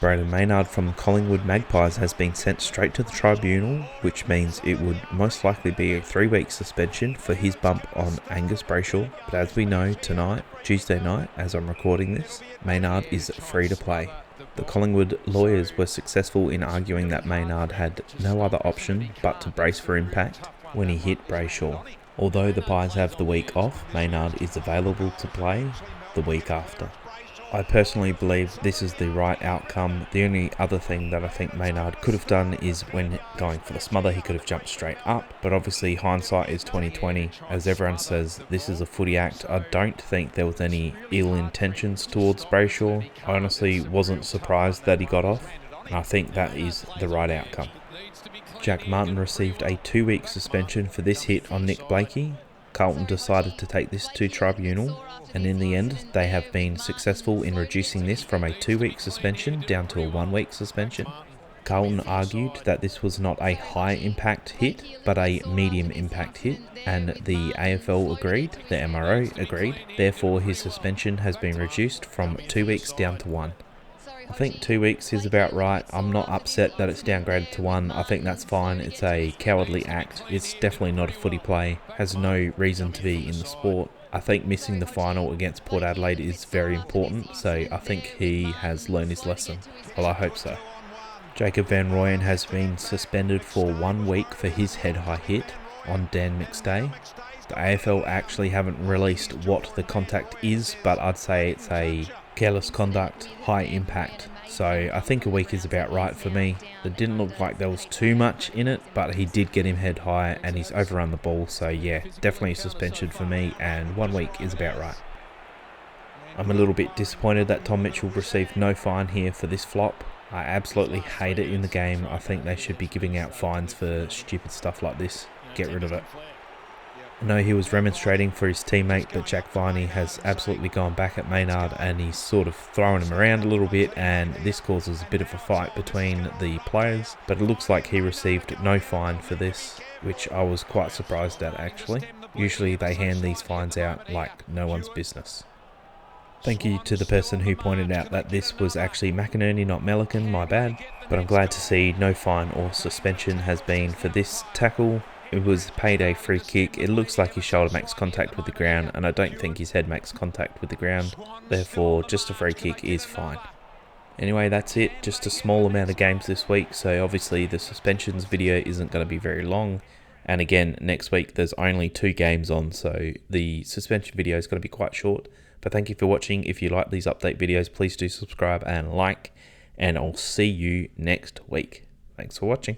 Brayden Maynard from Collingwood Magpies has been sent straight to the tribunal, which means it would most likely be a 3-week suspension for his bump on Angus Brayshaw. But as we know, tonight, Tuesday night, as I'm recording this, Maynard is free to play. The Collingwood lawyers were successful in arguing that Maynard had no other option but to brace for impact when he hit Brayshaw. Although the Pies have the week off, Maynard is available to play the week after. I personally believe this is the right outcome. The only other thing that I think Maynard could have done is when going for the smother, he could have jumped straight up. But obviously hindsight is 2020. As everyone says, this is a footy act. I don't think there was any ill intentions towards Brayshaw. I honestly wasn't surprised that he got off, and I think that is the right outcome. Jack Martin received a 2-week suspension for this hit on Nick Blakey. Carlton decided to take this to tribunal, and in the end they have been successful in reducing this from a 2-week suspension down to a 1-week suspension. Carlton argued that this was not a high impact hit but a medium impact hit, and the AFL agreed, the MRO agreed, therefore his suspension has been reduced from 2 weeks down to 1. I think 2 weeks is about right. I'm not upset that it's downgraded to 1. I think that's fine. It's a cowardly act. It's definitely not a footy play. Has no reason to be in the sport. I think missing the final against Port Adelaide is very important, so I think he has learned his lesson. Well, I hope so. Jacob Van Rooyen has been suspended for 1 week for his head-high hit on Dan McStay. The AFL actually haven't released what the contact is, but I'd say it's a careless conduct, high impact. So I think a week is about right for me. It didn't look like there was too much in it, but he did get him head high and he's overrun the ball. So yeah, definitely a suspension for me, and 1 week is about right. I'm a little bit disappointed that Tom Mitchell received no fine here for this flop. I absolutely hate it in the game. I think they should be giving out fines for stupid stuff like this. Get rid of it. I know he was remonstrating for his teammate, but Jack Viney has absolutely gone back at Maynard and he's sort of throwing him around a little bit, and this causes a bit of a fight between the players. But it looks like he received no fine for this, which I was quite surprised at actually. Usually they hand these fines out like no one's business. Thank you to the person who pointed out that this was actually McInerney, not Melican, my bad. But I'm glad to see no fine or suspension has been for this tackle. It was paid a free kick. It looks like his shoulder makes contact with the ground, and I don't think his head makes contact with the ground. Therefore, just a free kick is fine. Anyway, that's it. Just a small amount of games this week, so obviously the suspensions video isn't going to be very long. And again, next week there's only 2 games on, so the suspension video is going to be quite short. But thank you for watching. If you like these update videos, please do subscribe and like, and I'll see you next week. Thanks for watching.